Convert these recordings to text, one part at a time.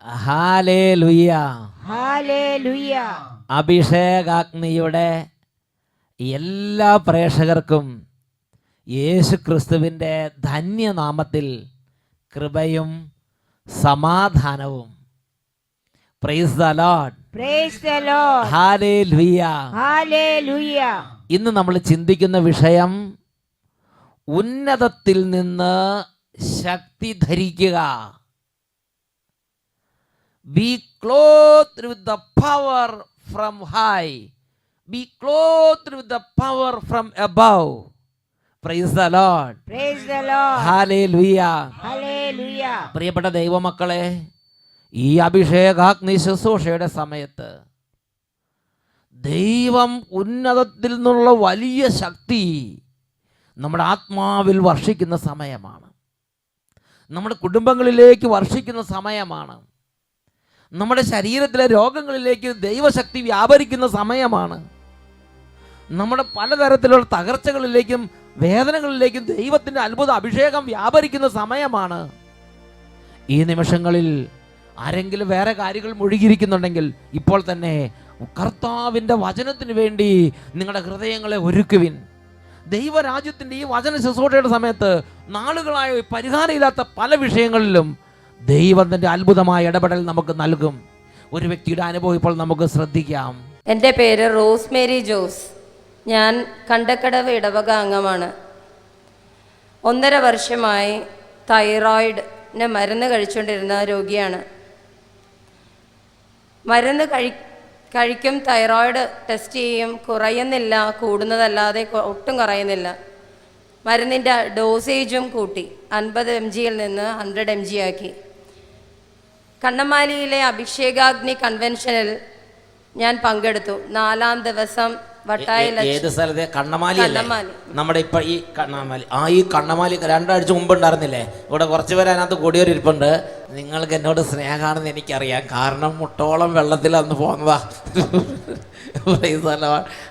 Hallelujah. Hallelujah. അഭിഷേകാഗ്നിയുടെ എല്ലാ പ്രേക്ഷകർക്കും യേശു ക്രിസ്തുവിൻ്റെ ധന്യനാമത്തിൽ കൃപയും സമാധാനവും. Price the lord. Praise the lord. Hallelujah. Hallelujah. ഇന്ന് നമ്മൾ ചിന്തിക്കുന്ന വിഷയം ഉന്നതത്തിൽ നിന്ന് ശക്തി ധരിക്കുക. Be clothed with the power from high. Be clothed with the power from above. Praise the Lord. Praise the Lord. Hallelujah. Hallelujah. പ്രിയപ്പെട്ട ദൈവമക്കളെ, ഈ അഭിഷേകാഗ്നി ശുശ്രൂഷയുടെ സമയത്ത് ദൈവം ഉന്നതത്തിൽ നിന്നുള്ള വലിയ ശക്തി നമ്മുടെ ആത്മാവിൽ വർഷിക്കുന്ന സമയമാണ്. നമ്മുടെ കുടുംബങ്ങളിലേക്ക് വർഷിക്കുന്ന സമയമാണ്. നമ്മുടെ ശരീരത്തിലെ രോഗങ്ങളിലേക്ക് ദൈവശക്തി വ്യാപരിക്കുന്ന സമയമാണ്. നമ്മുടെ പലതരത്തിലുള്ള തകർച്ചകളിലേക്കും വേദനകളിലേക്കും ദൈവത്തിൻ്റെ അത്ഭുത അഭിഷേകം വ്യാപരിക്കുന്ന സമയമാണ്. ഈ നിമിഷങ്ങളിൽ ആരെങ്കിലും വേറെ കാര്യങ്ങൾ മുഴുകിയിരിക്കുന്നുണ്ടെങ്കിൽ ഇപ്പോൾ തന്നെ കർത്താവിൻ്റെ വചനത്തിന് വേണ്ടി നിങ്ങളുടെ ഹൃദയങ്ങളെ ഒരുക്കുവിൻ. ദൈവരാജ്യത്തിൻ്റെ ഈ വചന ശുശ്രൂഷയുടെ സമയത്ത് നാളുകളായി പരിഹാരമില്ലാത്ത പല വിഷയങ്ങളിലും ദൈവത്തിൻ്റെ അത്ഭുതമായ ഇടപെടൽ നമുക്ക് നൽകും. ഒരു വ്യക്തിയുടെ അനുഭവം ഇപ്പോൾ നമുക്ക് ശ്രദ്ധിക്കാം. എൻ്റെ പേര് റോസ്മേരി ജോസ്. ഞാൻ കണ്ടക്കടവ് ഇടവക അംഗമാണ്. 1.5 വർഷമായി തൈറോയിഡിന് മരുന്ന് കഴിച്ചുകൊണ്ടിരുന്ന രോഗിയാണ്. മരുന്ന് കഴിക്കും, തൈറോയിഡ് ടെസ്റ്റ് ചെയ്യും, കുറയുന്നില്ല, കൂടുന്നതല്ലാതെ ഒട്ടും കുറയുന്നില്ല. മരുന്നിൻ്റെ ഡോസേജും കൂട്ടി 50 mg നിന്ന് 100 mg ആക്കി. കണ്ണമാലിയിലെ അഭിഷേകാഗ്നി കൺവെൻഷനിൽ ഞാൻ പങ്കെടുത്തു. 4-ാം ദിവസം ഏത് സ്ഥലത്തെ? കണ്ണമാലി. നമ്മുടെ ഇപ്പൊ ഈ കണ്ണമാലി. ഈ കണ്ണമാലി 2 ആഴ്ച മുമ്പ് ഉണ്ടായിരുന്നില്ലേ? ഇവിടെ കുറച്ച് പേര് അതിനകത്ത് കൂടിയൊരിപ്പുണ്ട്. നിങ്ങൾക്ക് എന്നോട് സ്നേഹമാണെന്ന് എനിക്കറിയാം. കാരണം മുട്ടോളം വെള്ളത്തിൽ അന്ന് പോകുന്നതാ.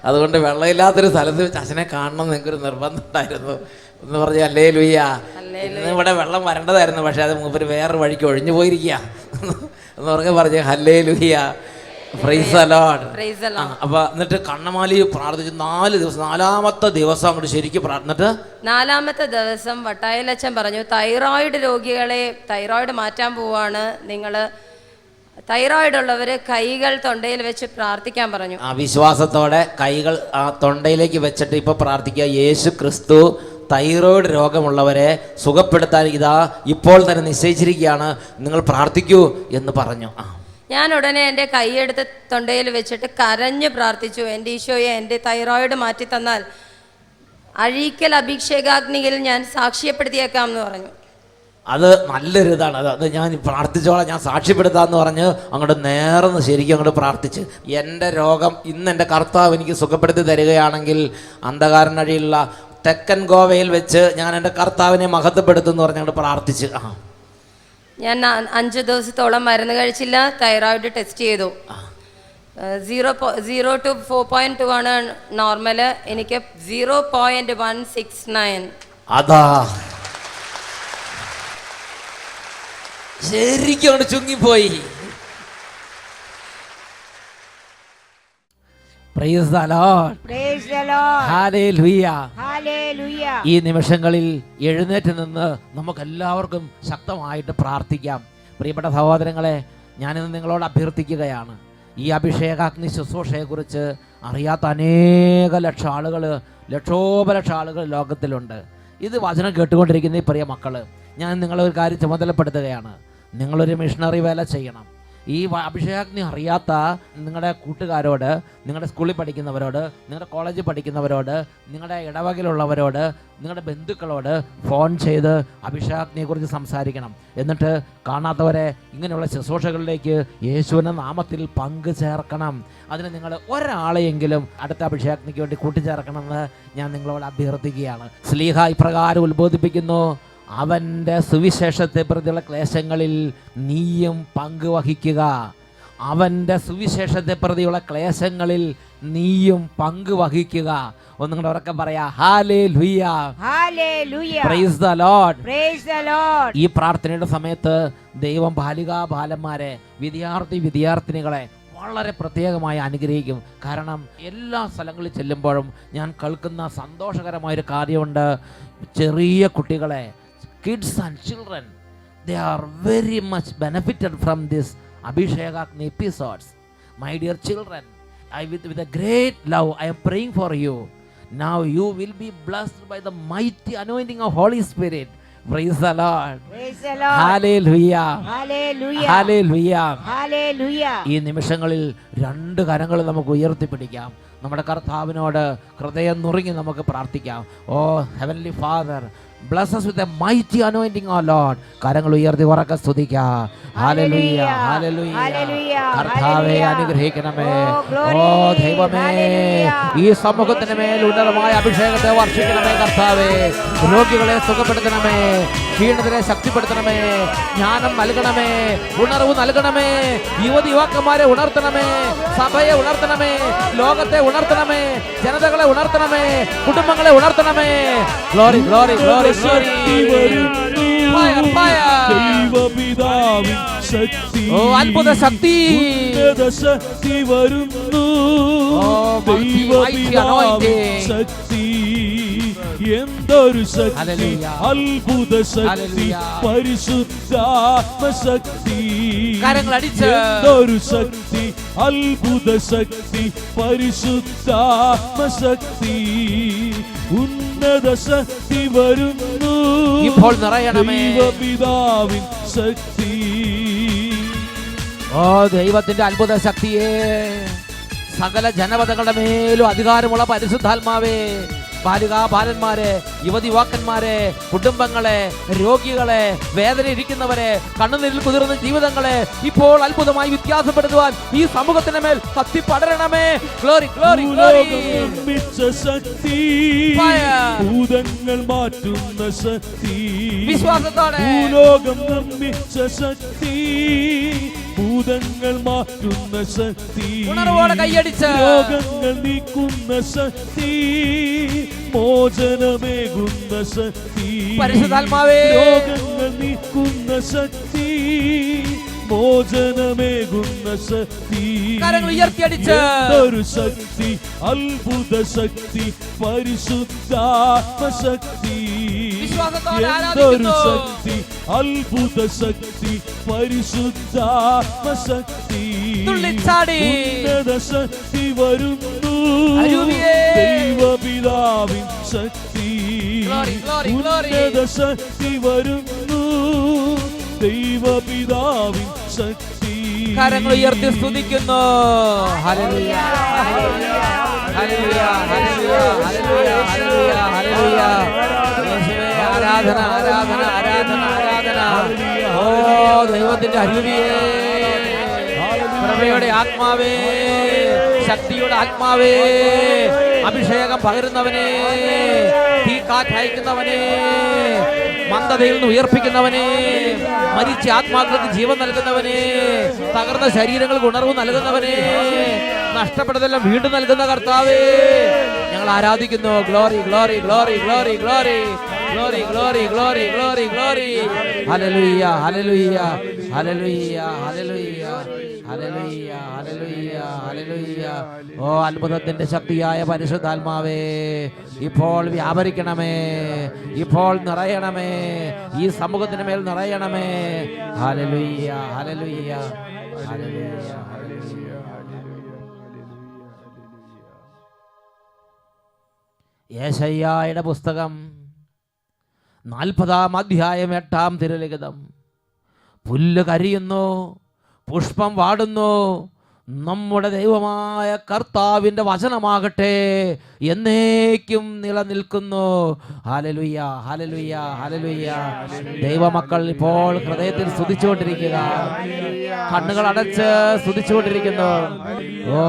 അതുകൊണ്ട് വെള്ളമില്ലാത്തൊരു സ്ഥലത്ത് വെച്ച് അച്ഛനെ കാണണം നിങ്ങൾക്കൊരു നിർബന്ധം ഉണ്ടായിരുന്നു എന്ന് പറഞ്ഞ് ഹല്ലേലൂയ. ഇന്ന് ഇവിടെ വെള്ളം വരേണ്ടതായിരുന്നു, പക്ഷെ അത് മൂപ്പര് വേറൊരു വഴിക്ക് ഒഴിഞ്ഞു പോയിരിക്കുക എന്ന് പറഞ്ഞ് ഹല്ലേലൂയ. Price the Lord. അപ്പൊ എന്നിട്ട് കണ്ണമാലി പ്രാർത്ഥിച്ചു 4 ദിവസം. 4-ാമത്തെ ദിവസം അങ്ങോട്ട് ശരിക്കും പ്രാർത്ഥിച്ചിട്ട് 4-ാമത്തെ ദിവസം വട്ടായിലച്ചൻ പറഞ്ഞു, തൈറോയിഡ് രോഗികളെ തൈറോയിഡ് മാറ്റാൻ പോവാണ്. നിങ്ങൾ തൈറോയിഡ് ഉള്ളവര് കൈകൾ തൊണ്ടയിൽ വെച്ച് പ്രാർത്ഥിക്കാൻ പറഞ്ഞു. വിശ്വാസത്തോടെ കൈകൾ തൊണ്ടയിലേക്ക് വെച്ചിട്ട് ഇപ്പൊ പ്രാർത്ഥിക്കുക. യേശു ക്രിസ്തു തൈറോയിഡ് രോഗമുള്ളവരെ സുഖപ്പെടുത്താൻ ഇതാ ഇപ്പോൾ തന്നെ നിശ്ചയിച്ചിരിക്കുകയാണ്, നിങ്ങൾ പ്രാർത്ഥിക്കൂ എന്ന് പറഞ്ഞു. ഞാൻ ഉടനെ എൻ്റെ കൈയെടുത്ത് തൊണ്ടയിൽ വെച്ചിട്ട് കരഞ്ഞു പ്രാർത്ഥിച്ചു, എൻ്റെ ഈശോയെ, എൻ്റെ തൈറോയിഡ് മാറ്റി തന്നാൽ അഴീക്കൽ അഭിഷേകാഗ്നിയിൽ ഞാൻ സാക്ഷ്യപ്പെടുത്തിയേക്കാം എന്ന് പറഞ്ഞു. അത് നല്ലൊരു ഇതാണ്. അത് ഞാൻ പ്രാർത്ഥിച്ചോളാം, ഞാൻ സാക്ഷ്യപ്പെടുത്താമെന്ന് പറഞ്ഞ് അങ്ങോട്ട് നേർന്ന് ശരിക്കും അങ്ങോട്ട് പ്രാർത്ഥിച്ച്, എൻ്റെ രോഗം ഇന്ന് എൻ്റെ കർത്താവ് എനിക്ക് സുഖപ്പെടുത്തി തരികയാണെങ്കിൽ അന്ധകാരനഴിയുള്ള തെക്കൻ ഗോവയിൽ വെച്ച് ഞാൻ എൻ്റെ കർത്താവിനെ മഹത്വപ്പെടുത്തുമെന്ന് പറഞ്ഞ് അങ്ങോട്ട് പ്രാർത്ഥിച്ച്. ഞാൻ 5 ദിവസത്തോളം മരുന്ന് കഴിച്ചില്ല. തൈറോയിഡ് ടെസ്റ്റ് ചെയ്തു. 0 to 4.2 ആണ് നോർമല്. എനിക്ക് 0.169. അതാ ശരിക്കും അവിടെ ചുങ്ങിപ്പോയി. Praise the lord. Praise the lord. Hallelujah. Hallelujah. ഈ നിമിഷങ്ങളിൽ എഴുന്നേറ്റ് നിന്ന് നമുക്കെല്ലാവർക്കും ശക്തമായിട്ട് പ്രാർത്ഥിക്കാം. പ്രിയപ്പെട്ട സഹോദരങ്ങളെ, ഞാനിന്ന് നിങ്ങളോട് അഭ്യർത്ഥിക്കുകയാണ്, ഈ അഭിഷേകാഗ്നി ശുശ്രൂഷയെക്കുറിച്ച് അറിയാത്ത അനേക ലക്ഷോപലക്ഷം ആളുകൾ ലോകത്തിലുണ്ട്. ഇത് വചനം കേട്ടുകൊണ്ടിരിക്കുന്ന ഈ പ്രിയ മക്കള്, ഞാൻ നിങ്ങളൊരു കാര്യം ചുമതലപ്പെടുത്തുകയാണ്. നിങ്ങളൊരു മിഷണറി വേല ചെയ്യണം. ഈ അഭിഷേകാഗ്നി അറിയാത്ത നിങ്ങളുടെ കൂട്ടുകാരോട്, നിങ്ങളുടെ സ്കൂളിൽ പഠിക്കുന്നവരോട്, നിങ്ങളുടെ കോളേജിൽ പഠിക്കുന്നവരോട്, നിങ്ങളുടെ ഇടവകയിലുള്ളവരോട്, നിങ്ങളുടെ ബന്ധുക്കളോട് ഫോൺ ചെയ്ത് അഭിഷേകാഗ്നിയെക്കുറിച്ച് സംസാരിക്കണം. എന്നിട്ട് കാണാത്തവരെ ഇങ്ങനെയുള്ള ശുശ്രൂഷകളിലേക്ക് യേശുവിൻ്റെ നാമത്തിൽ പങ്കുചേർക്കണം. അതിന് നിങ്ങൾ ഒരാളെയെങ്കിലും അടുത്ത അഭിഷേകാഗ്നിക്ക് വേണ്ടി കൂട്ടിച്ചേർക്കണമെന്ന് ഞാൻ നിങ്ങളോട് അഭ്യർത്ഥിക്കുകയാണ്. ശ്ലീഹ ഇപ്രകാരം ഉത്ബോധിപ്പിക്കുന്നു, അവൻ്റെ സുവിശേഷത്തെ പ്രതിയുള്ള ക്ലേശങ്ങളിൽ നീയും പങ്കുവഹിക്കുക. അവൻ്റെ സുവിശേഷത്തെ പ്രതിയുള്ള ക്ലേശങ്ങളിൽ നീയും പങ്ക് വഹിക്കുക. ഒന്നുകൂടെ ഉറക്കെ പറയാ, hallelujah, Hallelujah. Price the Lord. Praise the Lord. ഈ പ്രാർത്ഥനയുടെ സമയത്ത് ദൈവം ബാലികാ ബാലന്മാരെ, വിദ്യാർത്ഥിനികളെ വളരെ പ്രത്യേകമായി അനുഗ്രഹിക്കും. കാരണം എല്ലാ സ്ഥലങ്ങളിൽ ചെല്ലുമ്പോഴും ഞാൻ കേൾക്കുന്ന സന്തോഷകരമായൊരു കാര്യമുണ്ട്. ചെറിയ കുട്ടികളെ, kids and children, they are very much benefited from this Abhishekagni episodes. My dear children, with a great love I am praying for you. Now you will be blessed by the mighty anointing of Holy Spirit. Praise the Lord. Praise the Lord. Hallelujah. Hallelujah. Hallelujah. Hallelujah. ഈ നിമിഷങ്ങളിൽ രണ്ട് കരങ്ങൾ നമുക്ക് ഉയർത്തിപ്പിടിക്കാം. നമ്മുടെ കർത്താവിനോട് ഹൃദയം നുറുങ്ങി നമുക്ക് പ്രാർത്ഥിക്കാം. O heavenly father, bless us with a mighty anointing, O Lord. കരങ്ങൾ ഉയർത്തി ഉറക്കെ സ്തുതിക്കാം. Hallelujah, hallelujah. Hallelujah. കർത്താവേ Hallelujah. അനുഗ്രഹിക്കണമേ. Oh, glory. ഓ ദൈവമേ, Hallelujah. ഈ സമൂഹത്തിന് മേൽ ഉന്നതമായ അഭിഷേകത്തെ വർഷിക്കണമേ കർത്താവേ. രോഗികളെ സുഖപ്പെടുത്തണമേ, ക്ഷീണിതരെ ശക്തിപ്പെടുത്തണമേ, ജ്ഞാനം നൽകണമേ, ഉണർവ് നൽകണമേ, യുവതിയുവാക്കന്മാരെ ഉണർത്തണമേ, സഭയെ ഉണർത്തണമേ, ലോകത്തെ ഉണർത്തണമേ, ജനതകളെ ഉണർത്തണമേ, കുടുംബങ്ങളെ ഉണർത്തണമേ. Glory glory glory glory. Fire, fire. ദൈവപിതാവിൻ ശക്തി, ഓ അത്ഭുത ശക്തി, ഉന്നത ശക്തി വരുന്നു. ദൈവപിതാവിൻ ശക്തി, എന്തൊരു ശക്തി, ഹല്ലേലൂയ. അത്ഭുത ശക്തി, ഹല്ലേലൂയ. പരിശുദ്ധാത്മ ശക്തി, കരങ്ങളടിച്ച്. എന്തൊരു ശക്തി, അത്ഭുത ശക്തി, പരിശുദ്ധാത്മ ശക്തി, ഉന്നത ശക്തി വരുന്നു. ഇപ്പോൾ നിറയണമേ. ദൈവപിതാവിൻ ശക്തി. ഓ ദൈവത്തിന്റെ അത്ഭുത ശക്തിയെ, സകല ജനപദങ്ങളുടെ മേലും അധികാരമുള്ള പരിശുദ്ധാത്മാവേ, ബാലികാ ബാലന്മാരെ, യുവതിവാക്കന്മാരെ, കുടുംബങ്ങളെ, രോഗികളെ, വേദന ഇരിക്കുന്നവരെ, കണ്ണുനീരിൽ കുതിർന്ന ജീവിതങ്ങളെ ഇപ്പോൾ അത്ഭുതമായി വ്യത്യാസപ്പെടുത്തുവാൻ ഈ സമൂഹത്തിന് മേൽ കത്തി പടരണമേ. Glory glory glory. നിർമ്മിച്ച ശക്തി, ഭൂതങ്ങൾ മാറ്റുന്ന ശക്തി, വിശ്വാസത്തോടെ ഭൂലോകം നിർമ്മിച്ച ശക്തി, ഭൂതങ്ങൾ മാറ്റുന്ന ശക്തി, ഉണർവോടെ കൈയടിച്ച്. രോഗങ്ങൾ നീക്കുന്ന ശക്തി, മോചനമേകുന്ന ശക്തി, പരിശുദ്ധാത്മാവേ, രോഗങ്ങൾ നീക്കുന്ന ശക്തി, മോചനമേകുന്ന ശക്തി, കരങ്ങൾ ഉയർത്തിയടിച്ച്. എന്തൊരു ശക്തി, അത്ഭുത ശക്തി, പരിശുദ്ധാത്മ ശക്തി, വിശ്വാസത്തോടെ എന്തൊരു ആരാധിക്കുന്നു. ശക്തി, അത്ഭുത ശക്തി, പരിശുദ്ധാത്മ ശക്തി, തുള്ളിച്ചാടി. ഉന്നത ശക്തി വരുന്നു. അരൂപിയേ. ദൈവപിതാവിൻ ശക്തി, Glory, glory, glory. ഉന്നത ശക്തി വരുന്നു. ദൈവപിതാവിൻ ശക്തി. കരങ്ങൾ ഉയർത്തി സ്തുതിക്കുന്നു. Hallelujah, hallelujah, hallelujah, hallelujah, hallelujah, hallelujah. യേശുവേ, ആരാധന ആരാധന ആരാധന ആരാധന. ഓ ദൈവത്തിന്റെ അരുവിയേ, പ്രഭയുടെ ആത്മാവേ, ശക്തിയുടെ ആത്മാവേ, അഭിഷേകം പകരുന്നവനെ, തീ കാറ്റയക്കുന്നവനെ, മന്ദതയിൽ നിന്ന് ഉയർപ്പിക്കുന്നവനെ, മരിച്ച ആത്മാക്കൾക്ക് ജീവൻ നൽകുന്നവനെ, തകർന്ന ശരീരങ്ങൾക്ക് ഉണർവ് നൽകുന്നവനെ, നഷ്ടപ്പെട്ടതെല്ലാം വീണ്ടും നൽകുന്ന കർത്താവേ, ഞങ്ങൾ ആരാധിക്കുന്നു. Glory glory glory glory glory glory glory glory glory glory. Hallelujah hallelujah hallelujah hallelujah hallelujah hallelujah hallelujah. ഓ അത്ഭുതത്തിന്റെ ശക്തിയായ പരിശുദ്ധാത്മാവേ, ഇപ്പോൾ വ്യാപരിക്കണമേ, ഇപ്പോൾ നിറയണമേ, ഈ സമൂഹത്തിന് മേൽ നിറയണമേ. Hallelujah hallelujah hallelujah hallelujah. യേശയ്യായുടെ പുസ്തകം 40-ാം അധ്യായം 8-ാം തിരുലിഖിതം. പുല്ല് കരിയുന്നു, പുഷ്പം വാടുന്നു, നമ്മുടെ ദൈവമായ കർത്താവിൻ്റെ വചനമാകട്ടെ എന്നേക്കും നിലനിൽക്കുന്നു. Hallelujah hallelujah hallelujah. ദൈവമക്കൾ ഇപ്പോൾ ഹൃദയത്തിൽ സ്തുതിച്ചുകൊണ്ടിരിക്കുക, കണ്ണുകൾ അടച്ച് സ്തുതിച്ചുകൊണ്ടിരിക്കുന്നു. ഓ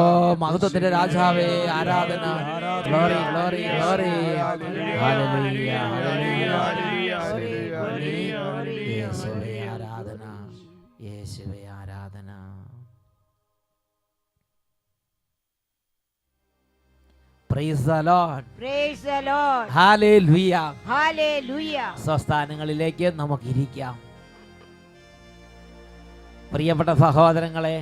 മഹത്വത്തിന്റെ രാജാവേ, ആരാധന. Glory glory glory. Hallelujah hallelujah. യേശുവേ ആരാധന, യേശുവേ ആരാധന. Praise the Lord. Praise the Lord. Hallelujah. Hallelujah. സ്വസ്ഥാനങ്ങളിലേക്ക് നമുക്ക് ഇരിക്കാം. പ്രിയപ്പെട്ട സഹോദരങ്ങളെ,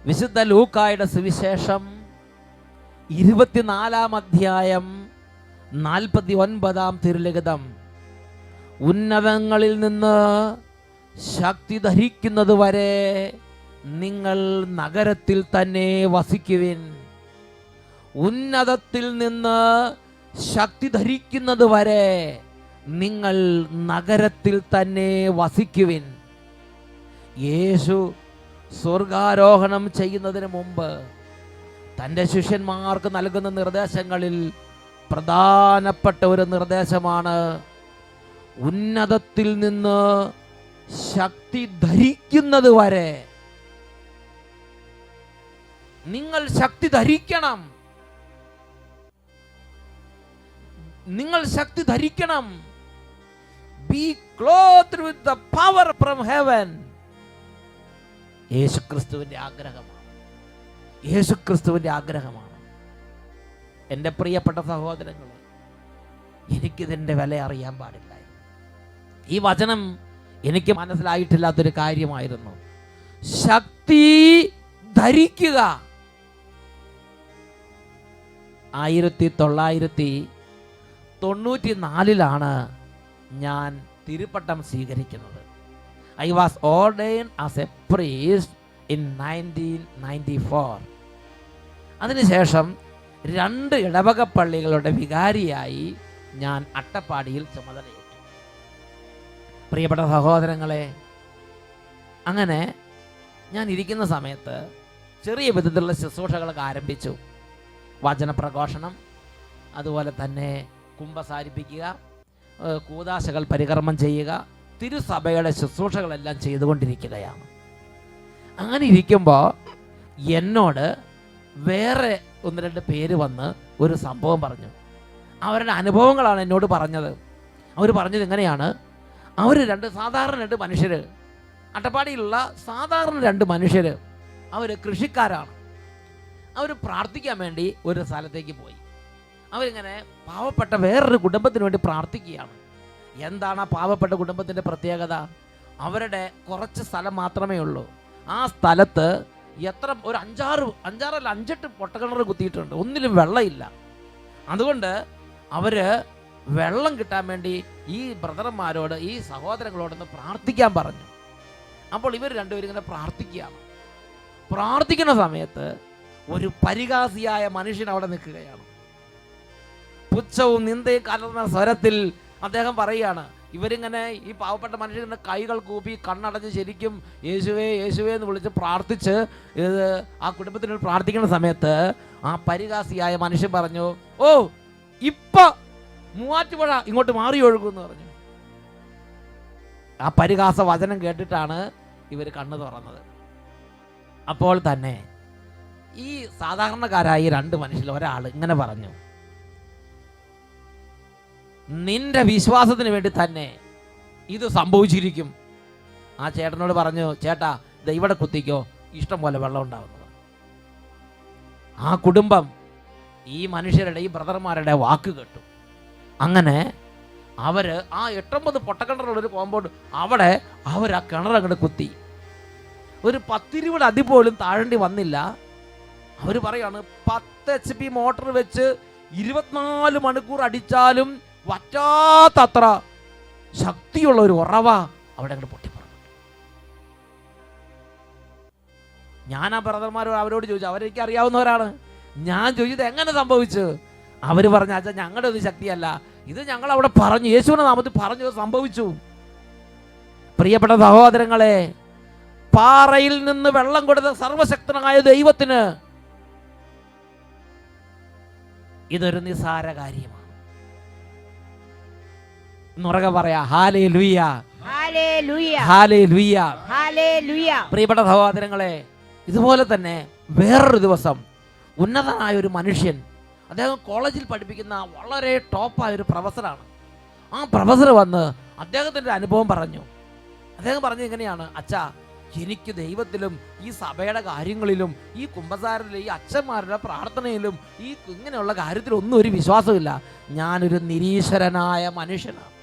വിശുദ്ധ ലൂക്കായുടെ സുവിശേഷം 24 അധ്യായം 49 തിരുലിഖിതം, ഉന്നതങ്ങളിൽ നിന്ന് ശക്തി ധരിക്കുന്നത് വരെ നിങ്ങൾ നഗരത്തിൽ തന്നെ വസിക്കുവിൻ. ഉന്നതത്തിൽ നിന്ന് ശക്തി ധരിക്കുന്നത് വരെ നിങ്ങൾ നഗരത്തിൽ തന്നെ വസിക്കുവിൻ. യേശു സ്വർഗാരോഹണം ചെയ്യുന്നതിന് മുമ്പ് തൻ്റെ ശിഷ്യന്മാർക്ക് നൽകുന്ന നിർദ്ദേശങ്ങളിൽ പ്രധാനപ്പെട്ട ഒരു നിർദ്ദേശമാണ് ഉന്നതത്തിൽ നിന്ന് ശക്തി ധരിക്കുന്നത് വരെ നിങ്ങൾ ശക്തി ധരിക്കണം. നിങ്ങൾ ശക്തി ധരിക്കണം. Be clothed with the power from heaven. യേശുക്രിസ്തുവിന്റെ ആഗ്രഹമാണ്. യേശുക്രിസ്തുവിന്റെ ആഗ്രഹമാണ്. എൻ്റെ പ്രിയപ്പെട്ട സഹോദരങ്ങളെ, എനിക്കിതിൻ്റെ വില അറിയാൻ പാടില്ല. ഈ വചനം എനിക്ക് മനസ്സിലായിട്ടില്ലാത്തൊരു കാര്യമായിരുന്നു. ശക്തി ധരിക്കുക. 1994 ഞാൻ തിരുപ്പട്ടം സ്വീകരിക്കുന്നത്. I was ordained as A priest in 1994. അതിനുശേഷം 2 ഇടവക പള്ളികളുടെ വികാരിയായി ഞാൻ അട്ടപ്പാടിയിൽ ചുമതലയേറ്റു. പ്രിയപ്പെട്ട സഹോദരങ്ങളെ, അങ്ങനെ ഞാൻ ഇരിക്കുന്ന സമയത്ത് ചെറിയ വിധത്തിലുള്ള ശുശ്രൂഷകളൊക്കെ ആരംഭിച്ചു. വചനപ്രഘോഷണം, അതുപോലെ തന്നെ കുമ്പസാരിപ്പിക്കുക, കൂദാശകൾ പരികർമ്മം ചെയ്യുക, തിരുസഭയുടെ ശുശ്രൂഷകളെല്ലാം ചെയ്തുകൊണ്ടിരിക്കുകയാണ്. അങ്ങനെ ഇരിക്കുമ്പോൾ എന്നോട് വേറെ 1-2 പേര് വന്ന് ഒരു സംഭവം പറഞ്ഞു. അവരുടെ അനുഭവങ്ങളാണ് എന്നോട് പറഞ്ഞത്. അവർ പറഞ്ഞത് ഇങ്ങനെയാണ്: അവർ സാധാരണ 2 മനുഷ്യർ, അട്ടപ്പാടിയിലുള്ള സാധാരണ 2 മനുഷ്യർ, അവർ കൃഷിക്കാരാണ്. അവർ പ്രാർത്ഥിക്കാൻ വേണ്ടി ഒരു സ്ഥലത്തേക്ക് പോയി. അവരിങ്ങനെ പാവപ്പെട്ട വേറൊരു കുടുംബത്തിന് വേണ്ടി പ്രാർത്ഥിക്കുകയാണ്. എന്താണ് ആ പാവപ്പെട്ട കുടുംബത്തിൻ്റെ പ്രത്യേകത? അവരുടെ കുറച്ച് സ്ഥലം മാത്രമേ ഉള്ളൂ. ആ സ്ഥലത്ത് ഒരു 5-8 പൊട്ടക്കിണർ കുത്തിയിട്ടുണ്ട്. ഒന്നിലും വെള്ളമില്ല. അതുകൊണ്ട് അവർ വെള്ളം കിട്ടാൻ വേണ്ടി ഈ ബ്രദർമാരോട്, ഈ സഹോദരങ്ങളോടൊന്ന് പ്രാർത്ഥിക്കാൻ പറഞ്ഞു. അപ്പോൾ ഇവർ 2 പേരും ഇങ്ങനെ പ്രാർത്ഥിക്കുകയാണ്. പ്രാർത്ഥിക്കുന്ന സമയത്ത് ഒരു പരിഹാസിയായ മനുഷ്യൻ അവിടെ നിൽക്കുകയാണ്. പുച്ഛവും നിന്ദയും കലർന്ന സ്വരത്തിൽ അദ്ദേഹം പറയുകയാണ്. ഇവരിങ്ങനെ ഈ പാവപ്പെട്ട മനുഷ്യരുടെ കൈകൾ കൂപ്പി കണ്ണടഞ്ഞ് ശരിക്കും യേശുവേ യേശുവേ എന്ന് വിളിച്ച് പ്രാർത്ഥിച്ച് ആ കുടുംബത്തിനോട് പ്രാർത്ഥിക്കുന്ന സമയത്ത് ആ പരിഹാസിയായ മനുഷ്യൻ പറഞ്ഞു, ഓ ഇപ്പൊ മൂവാറ്റുപുഴ ഇങ്ങോട്ട് മാറി ഒഴുകുമെന്ന് പറഞ്ഞു. ആ പരിഹാസ വചനം കേട്ടിട്ടാണ് ഇവർ കണ്ണു തുറന്നത്. അപ്പോൾ തന്നെ ഈ സാധാരണക്കാരായ 2 മനുഷ്യരിൽ ഒരാൾ ഇങ്ങനെ പറഞ്ഞു, നിന്റെ വിശ്വാസത്തിന് വേണ്ടി തന്നെ ഇത് സംഭവിച്ചിരിക്കും. ആ ചേട്ടനോട് പറഞ്ഞു, ചേട്ടാ ഇത് ഇവിടെ കുത്തിക്കോ, ഇഷ്ടം പോലെ വെള്ളം ഉണ്ടാവുന്നത്. ആ കുടുംബം ഈ മനുഷ്യരുടെ, ഈ ബ്രദർമാരുടെ വാക്ക് കേട്ടു. അങ്ങനെ അവർ ആ 8-9 പൊട്ടക്കിണറുള്ളൊരു കോമ്പൗണ്ട്, അവിടെ അവർ ആ കിണറങ്ങോട്ട് കുത്തി. ഒരു 10-20 അടി പോലും താഴേണ്ടി വന്നില്ല. അവർ പറയാണ് 10 HP മോട്ടർ വെച്ച് 24 മണിക്കൂർ അടിച്ചാലും വറ്റാത്തത്ര ശക്തിയുള്ള ഒരു ഉറവ അവിടെ അങ്ങോട്ട് പൊട്ടിപ്പറഞ്ഞു. ഞാൻ ആ ബ്രദർമാരോട് അവരോട് ചോദിച്ചു, അവരെനിക്ക് അറിയാവുന്നവരാണ്. ഞാൻ ചോദിച്ചത് എങ്ങനെ സംഭവിച്ചു? അവർ പറഞ്ഞ, അച്ഛാ ഞങ്ങളുടെ ഒന്നും ശക്തിയല്ല, ഇത് ഞങ്ങൾ അവിടെ പറഞ്ഞു, യേശുവിന്റെ നാമത്തിൽ പറഞ്ഞു സംഭവിച്ചു. പ്രിയപ്പെട്ട സഹോദരങ്ങളെ, പാറയിൽ നിന്ന് വെള്ളം കൊടുത്ത സർവശക്തനായ ദൈവത്തിന് ഇതൊരു നിസ്സാര കാര്യമാണ്. നുറകെ പറയാ ഹല്ലേലൂയ, ഹല്ലേലൂയ, ഹല്ലേലൂയ, ഹല്ലേലൂയ. പ്രിയപ്പെട്ട സഹോദരങ്ങളെ, ഇതുപോലെ തന്നെ വേറൊരു ദിവസം ഉന്നതനായ ഒരു മനുഷ്യൻ, അദ്ദേഹം കോളേജിൽ പഠിപ്പിക്കുന്ന വളരെ ടോപ്പായ ഒരു പ്രൊഫസറാണ്. ആ പ്രൊഫസർ വന്ന് അദ്ദേഹത്തിൻ്റെ അനുഭവം പറഞ്ഞു. അദ്ദേഹം പറഞ്ഞത് ഇങ്ങനെയാണ്, അച്ഛാ എനിക്ക് ദൈവത്തിലും ഈ സഭയുടെ കാര്യങ്ങളിലും ഈ കുമ്പസാരത്തിലും ഈ അച്ഛന്മാരുടെ പ്രാർത്ഥനയിലും ഈ ഇങ്ങനെയുള്ള കാര്യത്തിലൊന്നും ഒരു വിശ്വാസമില്ല. ഞാനൊരു നിരീശ്വരനായ മനുഷ്യനാണ്.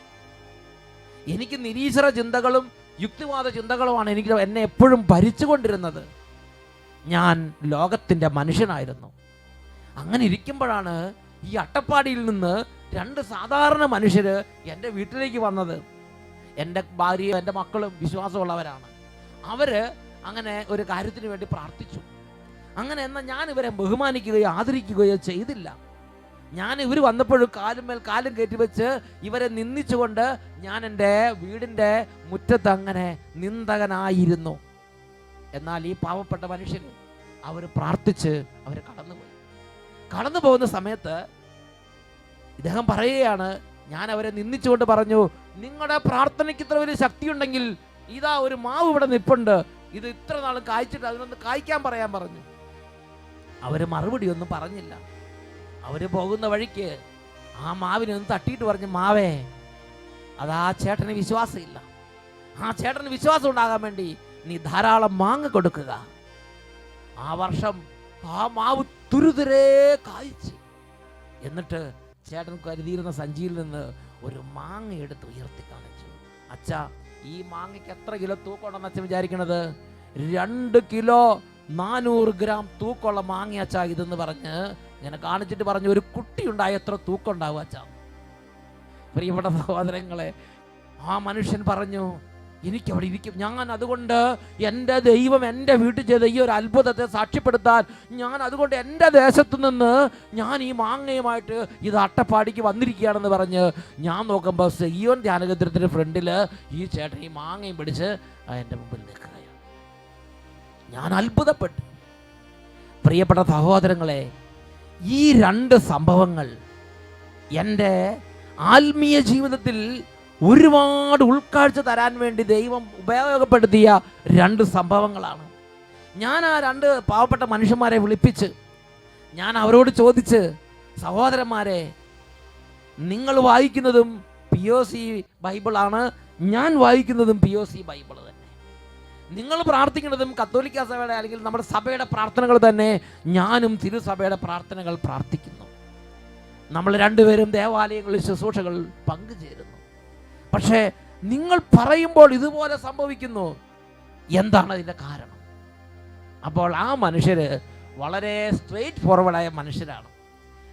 എനിക്ക് നിരീശ്വര ചിന്തകളും യുക്തിവാദ ചിന്തകളുമാണ് എന്നെ എപ്പോഴും ഭരിച്ചുകൊണ്ടിരുന്നത്. ഞാൻ ലോകത്തിൻ്റെ മനുഷ്യനായിരുന്നു. അങ്ങനെ ഇരിക്കുമ്പോഴാണ് ഈ അട്ടപ്പാടിയിൽ നിന്ന് 2 സാധാരണ മനുഷ്യർ എൻ്റെ വീട്ടിലേക്ക് വന്നത്. എൻ്റെ ഭാര്യയും എൻ്റെ മക്കളും വിശ്വാസമുള്ളവരാണ്. അവര് അങ്ങനെ ഒരു കാര്യത്തിന് വേണ്ടി പ്രാർത്ഥിച്ചു. അങ്ങനെ എന്നാൽ ഞാൻ ഇവരെ ബഹുമാനിക്കുകയോ ആദരിക്കുകയോ ചെയ്തില്ല. ഞാൻ ഇവർ വന്നപ്പോഴും കാലുമേൽ കാലും കയറ്റി വെച്ച് ഇവരെ നിന്ദിച്ചുകൊണ്ട് ഞാൻ എൻ്റെ വീടിൻ്റെ മുറ്റത്ത് അങ്ങനെ നിന്ദകനായിരുന്നു. എന്നാൽ ഈ പാവപ്പെട്ട മനുഷ്യർ അവർ പ്രാർത്ഥിച്ച് അവർ കടന്നു പോകുന്ന സമയത്ത് ഇദ്ദേഹം പറയുകയാണ്, ഞാൻ അവരെ നിന്ദിച്ചുകൊണ്ട് പറഞ്ഞു, നിങ്ങളുടെ പ്രാർത്ഥനയ്ക്ക് ഇത്ര വലിയ ശക്തിയുണ്ടെങ്കിൽ ഇതാ ഒരു മാവ് ഇവിടെ നിൽപ്പുണ്ട്, ഇത് ഇത്ര നാളും കായ്ച്ചിട്ട് അതിനൊന്ന് കായ്ക്കാൻ പറയാൻ പറഞ്ഞു. അവര് മറുപടി ഒന്നും പറഞ്ഞില്ല. അവര് പോകുന്ന വഴിക്ക് ആ മാവിനൊന്ന് തട്ടിയിട്ട് പറഞ്ഞു, മാവേ, അതാ ചേട്ടന് വിശ്വാസമില്ല, ആ ചേട്ടന് വിശ്വാസം ഉണ്ടാകാൻ വേണ്ടി നീ ധാരാളം മാങ്ങ കൊടുക്കുക. ആ വർഷം ആ മാവ് തുരുതുരേ കായ്ച്ചു. എന്നിട്ട് ചേട്ടൻ കരുതിയിരുന്ന സഞ്ചിയിൽ നിന്ന് ഒരു മാങ്ങ എടുത്ത് ഉയർത്തി കാണിച്ചു. അച്ഛാ, ഈ മാങ്ങയ്ക്ക് എത്ര കിലോ തൂക്കമുണ്ടെന്ന് അച്ഛൻ വിചാരിക്കണത്? 2 കിലോ 400 ഗ്രാം തൂക്കമുള്ള മാങ്ങ അച്ഛാ ഇതെന്ന് പറഞ്ഞ് ഇങ്ങനെ കാണിച്ചിട്ട് പറഞ്ഞു, ഒരു കുട്ടി ഉണ്ടായ എത്ര തൂക്കം ഉണ്ടാവും അച്ഛാ? പ്രിയപ്പെട്ട സഹോദരങ്ങളെ, ആ മനുഷ്യൻ പറഞ്ഞു, എനിക്കവിടെ ഇരിക്കും, ഞാൻ അതുകൊണ്ട് എൻ്റെ ദൈവം എൻ്റെ വീട്ടിൽ ചെയ്ത ഈ ഒരു അത്ഭുതത്തെ സാക്ഷ്യപ്പെടുത്താൻ ഞാൻ അതുകൊണ്ട് എൻ്റെ ദേശത്തു നിന്ന് ഞാൻ ഈ മാങ്ങയുമായിട്ട് ഇത് അട്ടപ്പാടിക്ക് വന്നിരിക്കുകയാണെന്ന് പറഞ്ഞ് ഞാൻ നോക്കുമ്പോൾ സിയോൻ ധ്യാനകേന്ദ്രത്തിൻ്റെ ഫ്രണ്ടിൽ ഈ ചേട്ടൻ ഈ മാങ്ങയും പിടിച്ച് എൻ്റെ മുമ്പിൽ നിൽക്കുകയാണ്. ഞാൻ അത്ഭുതപ്പെട്ടു. പ്രിയപ്പെട്ട സഹോദരങ്ങളെ, ഈ 2 സംഭവങ്ങൾ എൻ്റെ ആത്മീയ ജീവിതത്തിൽ ഒരുപാട് ഉൾക്കാഴ്ച തരാൻ വേണ്ടി ദൈവം ഉപയോഗപ്പെടുത്തിയ 2 സംഭവങ്ങളാണ്. ഞാൻ ആ 2 പാവപ്പെട്ട മനുഷ്യന്മാരെ വിളിപ്പിച്ച് ഞാൻ അവരോട് ചോദിച്ച്, സഹോദരന്മാരെ, നിങ്ങൾ വായിക്കുന്നതും POC ബൈബിളാണ്, ഞാൻ വായിക്കുന്നതും POC ബൈബിൾ തന്നെ. നിങ്ങൾ പ്രാർത്ഥിക്കുന്നതും കത്തോലിക്ക സഭയുടെ അല്ലെങ്കിൽ നമ്മുടെ സഭയുടെ പ്രാർത്ഥനകൾ തന്നെ ഞാനും തിരുസഭയുടെ പ്രാർത്ഥനകൾ പ്രാർത്ഥിക്കുന്നു. നമ്മൾ 2 പേരും ദേവാലയങ്ങളിൽ ശുശ്രൂഷകൾ പങ്കുചേരുന്നു. പക്ഷേ നിങ്ങൾ പറയുമ്പോൾ ഇതുപോലെ സംഭവിക്കുന്നു, എന്താണ് അതിൻ്റെ കാരണം? അപ്പോൾ ആ മനുഷ്യര് വളരെ സ്ട്രെയിറ്റ് ഫോർവേഡായ മനുഷ്യരാണ്.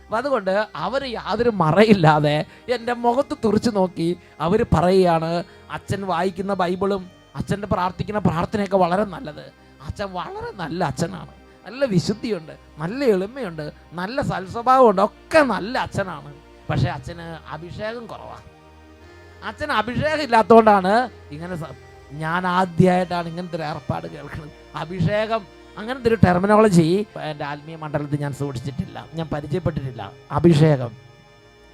അപ്പം അതുകൊണ്ട് അവർ യാതൊരു മറയില്ലാതെ എൻ്റെ മുഖത്ത് തുറച്ചു നോക്കി അവർ പറയുകയാണ്, അച്ഛൻ വായിക്കുന്ന ബൈബിളും അച്ഛൻ്റെ പ്രാർത്ഥിക്കുന്ന പ്രാർത്ഥനയൊക്കെ വളരെ നല്ലത്, അച്ഛൻ വളരെ നല്ല അച്ഛനാണ്, നല്ല വിശുദ്ധിയുണ്ട്, നല്ല എളിമയുണ്ട്, നല്ല സൽസ്വഭാവമുണ്ട്, ഒക്കെ നല്ല അച്ഛനാണ്. പക്ഷേ അച്ഛന് അഭിഷേകം കുറവാണ്. അച്ഛന് അഭിഷേകം ഇല്ലാത്തതുകൊണ്ടാണ് ഇങ്ങനെ. ഞാൻ ആദ്യമായിട്ടാണ് ഇങ്ങനത്തെ ഒരു ഏർപ്പാട് കേൾക്കുന്നത്. അഭിഷേകം അങ്ങനത്തെ ഒരു ടെർമിനോളജി എൻ്റെ ആത്മീയ മണ്ഡലത്തിൽ ഞാൻ സൂക്ഷിച്ചിട്ടില്ല, ഞാൻ പരിചയപ്പെട്ടിട്ടില്ല. അഭിഷേകം.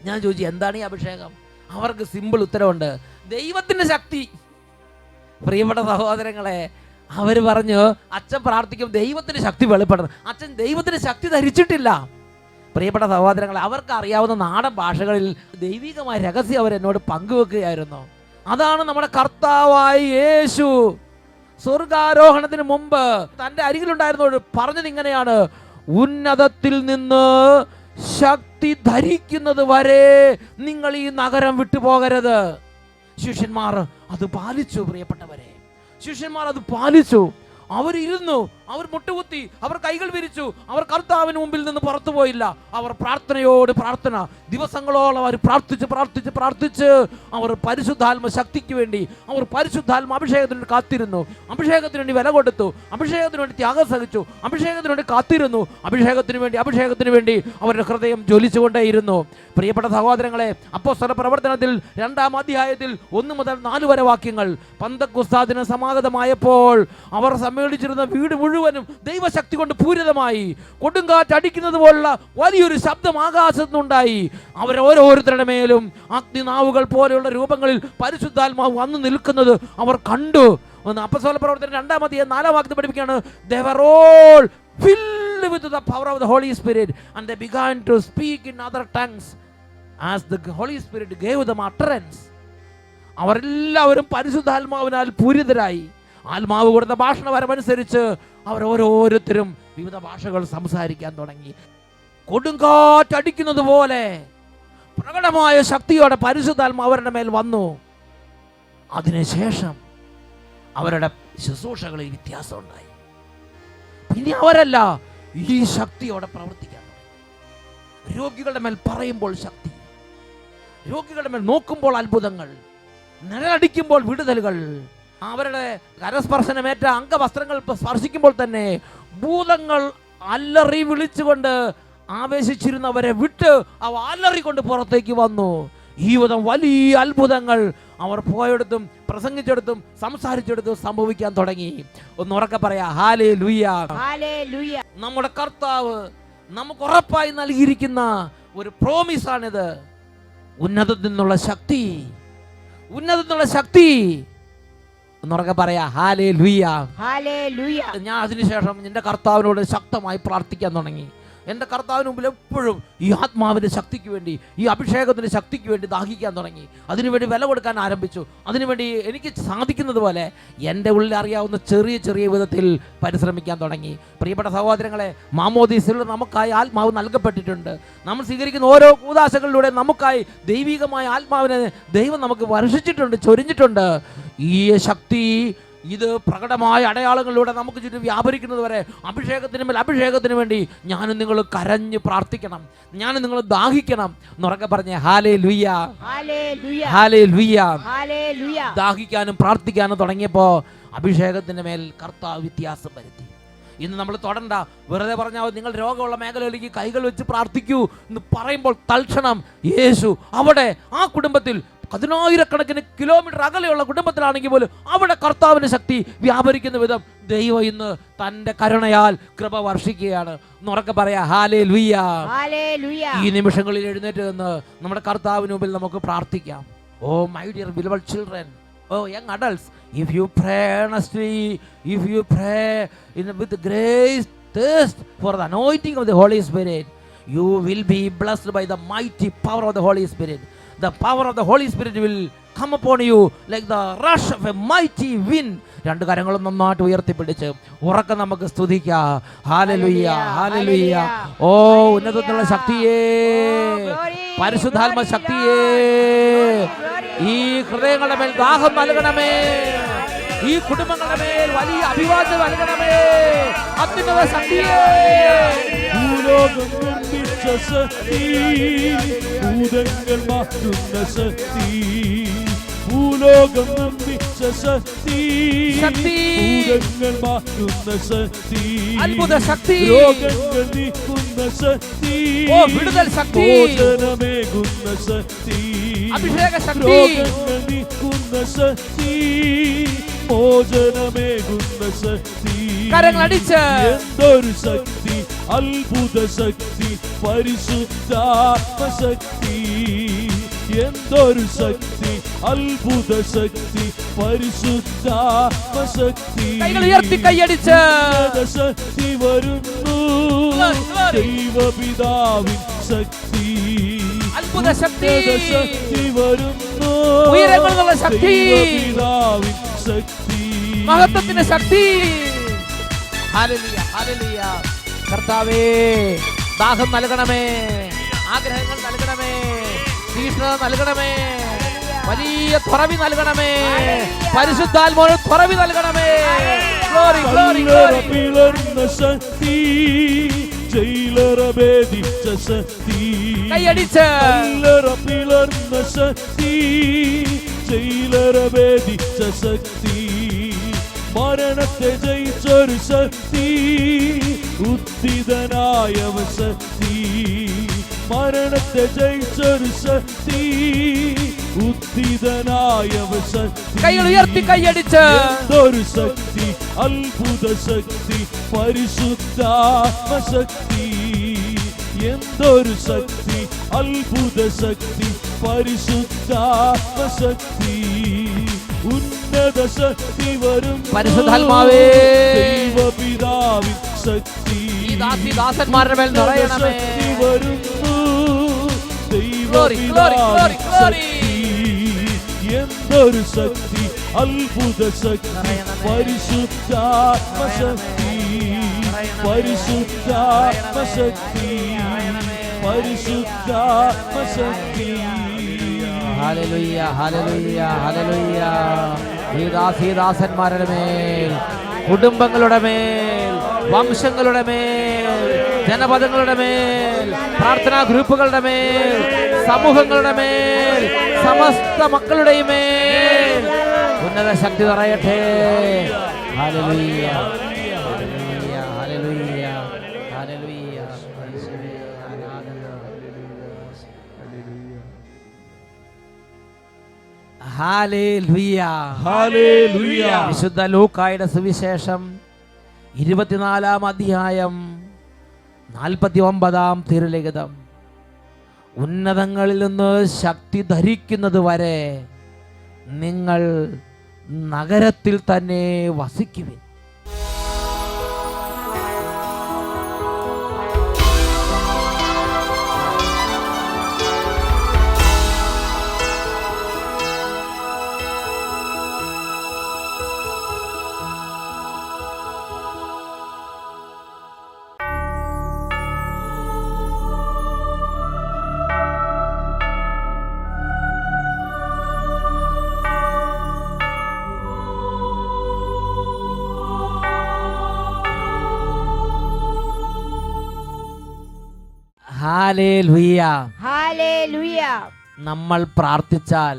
ഞാൻ ചോദിച്ചു, എന്താണ് ഈ അഭിഷേകം? അവർക്ക് സിമ്പിൾ ഉത്തരവുണ്ട്, ദൈവത്തിൻ്റെ ശക്തി. പ്രിയപ്പെട്ട സഹോദരങ്ങളെ, അവർ പറഞ്ഞു, അച്ഛൻ പ്രാർത്ഥിക്കും ദൈവത്തിൻ്റെ ശക്തി വെളിപ്പെടണം. അച്ഛൻ ദൈവത്തിൻ്റെ ശക്തി ധരിച്ചിട്ടില്ല. പ്രിയപ്പെട്ട സഹോദരങ്ങളെ, അവർക്ക് അറിയാവുന്ന നാടൻ ഭാഷകളിൽ ദൈവികമായ രഹസ്യം അവരെന്നോട് പങ്കുവെക്കുകയായിരുന്നു. അതാണ് നമ്മുടെ കർത്താവായ യേശു സ്വർഗാരോഹണത്തിന് മുമ്പ് തൻ്റെ അരികിലുണ്ടായിരുന്നോട് പറഞ്ഞത് ഇങ്ങനെയാണ്, ഉന്നതത്തിൽ നിന്ന് ശക്തി ധരിക്കുന്നത് വരെ നിങ്ങൾ ഈ നഗരം വിട്ടുപോകരുത്. ശിഷ്യന്മാർ അത് പാലിച്ചു. പ്രിയപ്പെട്ടവരെ, ശിഷ്യന്മാർ അത് പാലിച്ചു. അവരിരുന്നു, അവർ മുട്ടുകുത്തി, അവർ കൈകൾ വിരിച്ചു, അവർ കർത്താവിന് മുമ്പിൽ നിന്ന് പുറത്തു പോയില്ല. അവർ പ്രാർത്ഥനയോട് പ്രാർത്ഥന, ദിവസങ്ങളോളം അവർ പ്രാർത്ഥിച്ച് അവർ പരിശുദ്ധാത്മ ശക്തിക്ക് വേണ്ടി, അവർ പരിശുദ്ധാത്മ അഭിഷേകത്തിന് വേണ്ടി കാത്തിരുന്നു. അഭിഷേകത്തിന് വേണ്ടി വില കൊടുത്തു, അഭിഷേകത്തിന് വേണ്ടി ത്യാഗം സഹിച്ചു, അഭിഷേകത്തിന് വേണ്ടി കാത്തിരുന്നു, അഭിഷേകത്തിന് വേണ്ടി അവരുടെ ഹൃദയം ജ്വലിച്ചുകൊണ്ടേയിരുന്നു. പ്രിയപ്പെട്ട സഹോദരങ്ങളെ, അപ്പോസ്തല പ്രവർത്തനത്തിൽ 2-ാം അധ്യായത്തിൽ 1 മുതൽ 4 വരെ വാക്യങ്ങൾ, പന്തക്കുസ്താദിന് സമാഗതമായപ്പോൾ അവർ സമ്മേളിച്ചിരുന്ന വീട് മുഴുവനും ദൈവശക്തി കൊണ്ട് പൂരിതമായി. കൊടുങ്കാറ്റ് അടിക്കുന്നത് പോലുള്ള വലിയൊരു ശബ്ദം ആകാശത്ത് നിന്നുണ്ടായി. അവരോരോരുത്തരുടെ മേലും അഗ്നിനാവുകൾ പോലെയുള്ള രൂപങ്ങളിൽ പരിശുദ്ധാത്മാവ് വന്നു നിൽക്കുന്നത് അവർ കണ്ടു. അപ്പോസ്തല പ്രവർത്തനം 2-ാം അധ്യായം 4-ാം വാക്യത്തിൽ പഠിപ്പിക്കുകയാണ്, they were all filled with the power of the Holy Spirit and they began to speak in other tongues as the Holy Spirit gave them utterance. അവരെല്ലാവരും പരിശുദ്ധാത്മാവിനാൽ പൂരിതരായി. ആത്മാവ് കൊടുത്ത ഭാഷണവരമനുസരിച്ച് അവരോരോരുത്തരും വിവിധ ഭാഷകൾ സംസാരിക്കാൻ തുടങ്ങി. കൊടുങ്കാറ്റടിക്കുന്നത് പോലെ പ്രകടമായ ശക്തിയോടെ പരിശുദ്ധാത്മാവ് അവരുടെ മേൽ വന്നു. അതിനുശേഷം അവരുടെ ശുശ്രൂഷകളിൽ വ്യത്യാസം ഉണ്ടായി. പിന്നെ അവരല്ല ഈ ശക്തിയോടെ പ്രവർത്തിക്കാൻ തുടങ്ങി. രോഗികളുടെ മേൽ പറയുമ്പോൾ ശക്തി, രോഗികളുടെ മേൽ നോക്കുമ്പോൾ അത്ഭുതങ്ങൾ, നിഴലടിക്കുമ്പോൾ വിടുതലുകൾ, അവരുടെ കരസ്പർശനമേറ്റ അംഗവസ്ത്രങ്ങൾ സ്പർശിക്കുമ്പോൾ തന്നെ ഭൂതങ്ങൾ അല്ലറി വിളിച്ചുകൊണ്ട് ആവേശിച്ചിരുന്നവരെ വിട്ട് അവ അല്ലറിക്കൊണ്ട് പുറത്തേക്ക് വന്നു. ഈ വിധം വലിയ അത്ഭുതങ്ങൾ അവർ പോയെടുത്തും പ്രസംഗിച്ചെടുത്തും സംസാരിച്ചെടുത്തും സംഭവിക്കാൻ തുടങ്ങി. ഒന്ന് ഉറക്കെ പറയാ, ഹല്ലേലൂയ. ഹല്ലേലൂയ. നമ്മുടെ കർത്താവ് നമുക്ക് ഉറപ്പായി നൽകിയിരിക്കുന്ന ഒരു പ്രോമിസാണിത്. ഉന്നതത്തിൽ നിന്നുള്ള ശക്തി, ഉന്നതത്തിൽ നിന്നുള്ള ശക്തി. ഒന്നുറക്കെ പറയാ, ഹല്ലേലൂയ. ഹല്ലേലൂയ. ഞാൻ അതിനുശേഷം എൻ്റെ കർത്താവിനോട് ശക്തമായി പ്രാർത്ഥിക്കാൻ തുടങ്ങി. എൻ്റെ കർത്താവിന് മുമ്പിൽ എപ്പോഴും ഈ ആത്മാവിൻ്റെ ശക്തിക്ക് വേണ്ടി, ഈ അഭിഷേകത്തിൻ്റെ ശക്തിക്ക് വേണ്ടി ദാഹിക്കാൻ തുടങ്ങി. അതിനുവേണ്ടി വില കൊടുക്കാൻ ആരംഭിച്ചു. അതിനുവേണ്ടി എനിക്ക് സാധിക്കുന്നത് പോലെ എൻ്റെ ഉള്ളിൽ അറിയാവുന്ന ചെറിയ ചെറിയ വിധത്തിൽ പരിശ്രമിക്കാൻ തുടങ്ങി. പ്രിയപ്പെട്ട സഹോദരങ്ങളെ, മാമോദീസയിൽ നമുക്കായി ആത്മാവ് നൽകപ്പെട്ടിട്ടുണ്ട്. നമ്മൾ സ്വീകരിക്കുന്ന ഓരോ കൂദാശകളിലൂടെ നമുക്കായി ദൈവികമായ ആത്മാവിനെ ദൈവം നമുക്ക് വർഷിച്ചിട്ടുണ്ട്, ചൊരിഞ്ഞിട്ടുണ്ട്. ഈ ശക്തി ഇത് പ്രകടമായ അടയാളങ്ങളിലൂടെ നമുക്ക് ചുറ്റും വ്യാപരിക്കുന്നത് വരെ അഭിഷേകത്തിന് മേൽ അഭിഷേകത്തിന് വേണ്ടി ഞാനും നിങ്ങൾ കരഞ്ഞ് പ്രാർത്ഥിക്കണം, ഞാനും നിങ്ങൾ ദാഹിക്കണം. എന്നുറക്കെ പറഞ്ഞേ, ഹല്ലേലൂയ, ഹല്ലേലൂയ, ഹല്ലേലൂയ. ഹല്ലേലൂയ. ദാഹിക്കാനും പ്രാർത്ഥിക്കാനും തുടങ്ങിയപ്പോൾ അഭിഷേകത്തിന്റെ മേൽ കർത്താവ് വ്യത്യാസം വരുത്തി. ഇന്ന് നമ്മൾ തൊടണ്ട, വെറുതെ പറഞ്ഞാൽ നിങ്ങൾ രോഗമുള്ള മേഖലയിലേക്ക് കൈകൾ വെച്ച് പ്രാർത്ഥിക്കൂ എന്ന് പറയുമ്പോൾ തൽക്ഷണം യേശു അവിടെ ആ കുടുംബത്തിൽ 10,000 കിലോമീറ്റർ അകലെയുള്ള കുടുംബത്തിലാണെങ്കിൽ പോലും അവിടെ കർത്താവിന്റെ ശക്തി വ്യാപരിക്കുന്ന വിധം ദൈവം ഇന്ന് തന്റെ കരുണയാൽ കൃപ വർഷിക്കുകയാണ്. എന്നുറക്കെ പറയാ, ഹല്ലേലൂയ. ഹല്ലേലൂയ. ഈ നിമിഷങ്ങളിൽ എഴുന്നേറ്റ് നിന്ന് നമ്മുടെ കർത്താവിന് മുമ്പിൽ നമുക്ക് പ്രാർത്ഥിക്കാം. Oh my dear beloved children, oh young adults, if you pray earnestly, if you pray with great thirst for the anointing of the Holy Spirit, you will be blessed by the mighty power of the Holy Spirit. The power of the Holy Spirit will come upon you like the rush of a mighty wind. രണ്ട് കരങ്ങളും നന്നായിട്ട് ഉയർത്തിപ്പിടിച്ച് ഉറക്കെ നമുക്ക് സ്തുതിക്കാം. Hallelujah, hallelujah. ഓ ഉന്നതത്തിലുള്ള ശക്തിയേ, പരിശുദ്ധാത്മ ശക്തിയേ, ഈ ഹൃദയങ്ങളുടെ മേൽ ദാഹം നൽകണമേ, ഈ കുടുംബങ്ങളുടെ മേൽ വലിയ അഭിവാദ്യം നൽകണമേ. അത്യുന്നത ശക്തിയേ, ഭൂലോകം നിർമ്മിച്ച ശക്തി, ഭൂതങ്ങൾ മാറ്റുന്ന ശക്തി, ഭൂലോകം നിർമ്മിച്ച ശക്തി, ഭൂതങ്ങൾ മാറ്റുന്ന ശക്തി, അത്ഭുത ശക്തി, രോഗങ്ങൾ നീക്കുന്ന ശക്തി, ഓ വിടുതൽ ശക്തി, മോചനമേകുന്ന ശക്തി, അഭിഷേക ശക്തി, രോഗങ്ങൾ നീക്കുന്ന ശക്തി, മോചനമേകുന്ന ശക്തി. കരങ്ങളടിച്ച് എന്തൊരു ശക്തി, അത്ഭുത ശക്തി, പരിശുദ്ധാത്മ ശക്തി. എന്തൊരു ശക്തി, അത്ഭുത ശക്തി, പരിശുദ്ധാത്മ ശക്തി. കൈകൾ ഉയർത്തി കൈയടിച്ച് ശക്തി വരുന്നു, ദൈവപിതാവിൻ ശക്തി, അത്ഭുത ശക്തി, ശക്തി വരുന്നു, ഉയരങ്ങളുള്ള ശക്തി, ദൈവപിതാവിൻ ശക്തി, മഹത്വത്തിന്റെ ശക്തി. Hallelujah, hallelujah. കർത്താവേ, ദാഹം നൽകണമേ, ആഗ്രഹങ്ങൾ നൽകണമേ, തീഷ്ണത നൽകണമേ, വലിയ തുറവി നൽകണമേ, പരിശുദ്ധാത്മാവിന് തുറവി നൽകണമേ. Glory, glory, glory. പിളർന്ന ശക്തി, ജയിലറ ഭേദിച്ച ശക്തി, കൈയടിച്ച് പിളർന്ന ശക്തി, ജയിലറ ഭേദിച്ച ശക്തി, മരണത്തെ ജയിച്ചൊരു ശക്തി, ഉദ്ധിതനായവ ശക്തി, മരണത്തെ ജയിച്ചൊരു ശക്തി, ഉദ്ധിതനായവ ശക്തി. കൈകൾ ഉയർത്തി കൈയടിച്ച് എന്തൊരു ശക്തി, അത്ഭുത ശക്തി, പരിശുദ്ധാത്മ ശക്തി. എന്തൊരു ശക്തി, അത്ഭുത ശക്തി, പരിശുദ്ധാത്മ ശക്തി. ഉന്നത ശക്തി വരും, പരിശുദ്ധാത്മാവേ, ദൈവപിതാവിൻ ശക്തി, ഈ ദാസന്മാരുടെ മേൽ നിറയണമേ. ശക്തി വരുന്നു, ഗ്ലോറി, ഗ്ലോറി, ഗ്ലോറി, ദൈവപിതാവിൻ ഗ്ലോറി. ശക്തി. എന്തൊരു ശക്തി, അത്ഭുത ശക്തി പരിശുദ്ധാത്മശക്തി പരിശുദ്ധാത്മശക്തി പരിശുദ്ധാത്മശക്തി. Hallelujah hallelujah hallelujah. ഈ ദാസീദാസന്മാരുടെ മേൽ, കുടുംബങ്ങളുടെ മേൽ, വംശങ്ങളുടെ മേൽ, ജനപദങ്ങളുടെ മേൽ, പ്രാർത്ഥനാ ഗ്രൂപ്പുകളുടെ മേൽ, സമൂഹങ്ങളുടെ മേൽ, സമസ്ത മക്കളുടെയും മേൽ ഉന്നത ശക്തി നിറയട്ടെ. Hallelujah hallelujah hallelujah hallelujah. യേശുവേ ആരാധന. Hallelujah hallelujah. വിശുദ്ധ ലൂക്കായുടെ സുവിശേഷം 24-ാം അധ്യായം 49-ാം തിരുലിഖിതം. ഉന്നതങ്ങളിൽ നിന്ന് ശക്തി ധരിക്കുന്നത് വരെ നിങ്ങൾ നഗരത്തിൽ തന്നെ വസിക്കുവിൻ. ഹല്ലേലൂയ. ഹല്ലേലൂയ. നമ്മൾ പ്രാർത്ഥിച്ചാൽ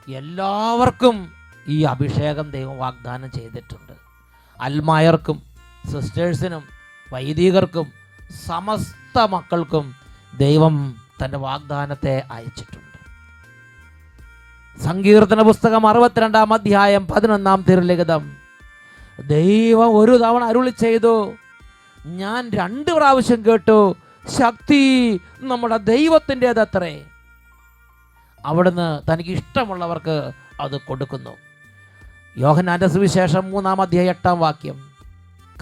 എല്ലാവർക്കും ഈ അഭിഷേകം ദൈവം വാഗ്ദാനം ചെയ്തിട്ടുണ്ട്. അൽമായർക്കും സിസ്റ്റേഴ്സിനും വൈദികർക്കും സമസ്ത മക്കൾക്കും ദൈവം തൻ്റെ വാഗ്ദാനത്തെ അയച്ചിട്ടുണ്ട്. സങ്കീർത്തന പുസ്തകം 62-ാം അധ്യായം 11-ാം തിരുലിഖിതം. ദൈവം ഒരു തവണ അരുളി ചെയ്തു, ഞാൻ 2 പ്രാവശ്യം കേട്ടു, ശക്തി നമ്മുടെ ദൈവത്തിൻ്റെതത്രേ. അവിടുന്ന് തനിക്ക് ഇഷ്ടമുള്ളവർക്ക് അത് കൊടുക്കുന്നു. യോഹന്നാന്റെ സുവിശേഷം 3-ാം അധ്യായം 8-ാം വാക്യം.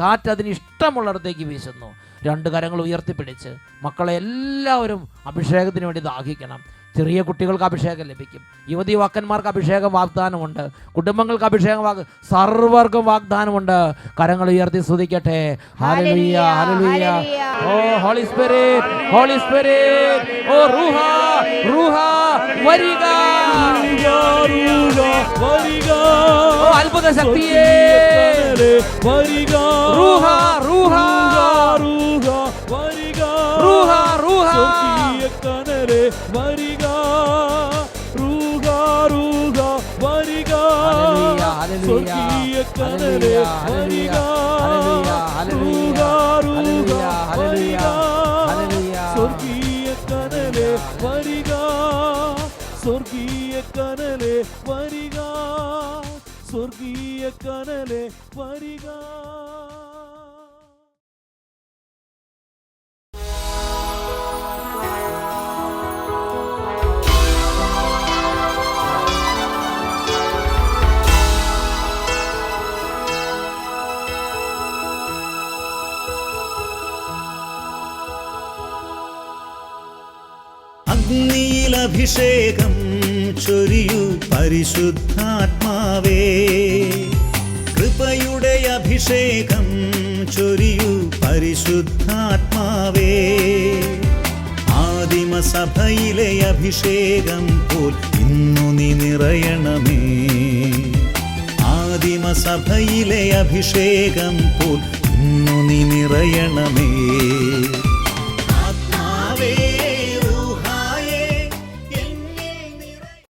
കാറ്റ് അതിന് ഇഷ്ടമുള്ളിടത്തേക്ക് വീശുന്നു. 2 കരങ്ങൾ ഉയർത്തിപ്പിടിച്ച് മക്കളെ എല്ലാവരും അഭിഷേകത്തിന് വേണ്ടി ദാഹിക്കണം. ചെറിയ കുട്ടികൾക്ക് അഭിഷേകം ലഭിക്കും. യുവതി യുവാക്കന്മാർക്ക് അഭിഷേകം വാഗ്ദാനമുണ്ട്. കുടുംബങ്ങൾക്ക് അഭിഷേകം സർവർക്കും വാഗ്ദാനമുണ്ട്. കരങ്ങൾ ഉയർത്തി സ്തുതിക്കട്ടെ. Hallelujah hallelujah. O holy spirit, holy spirit, ഓ റൂഹ റൂഹ വരിക, വരിക, ഓ അത്ഭുത ശക്തിയേ വരിക, റൂഹ റൂഹ റൂഹ വരിക, റൂഹ റൂഹ കനരെ വരിക, റൂഹ റൂഹ വരിക, സ്വർഗീയ കനരെ വരിക, റൂഹ റൂഹ വരിക, സ്വർഗീയ കനരെ വരിക, സ്വർഗീയ കനലെ വരിക, സ്വർഗീയ കനലെ വരിക. അഗ്നിയിൽ അഭിഷേകം ചൊരിയൂ പരിശുദ്ധാത്മാവേ, കൃപയുടെ അഭിഷേകം ചൊരിയൂ പരിശുദ്ധാത്മാവേ. ആദിമസഭയിലെ അഭിഷേകം പോൽ ഇന്നു നീ നിറയണമേ, ആദിമസഭയിലെ അഭിഷേകം പോൽ ഇന്നു നീ നിറയണമേ.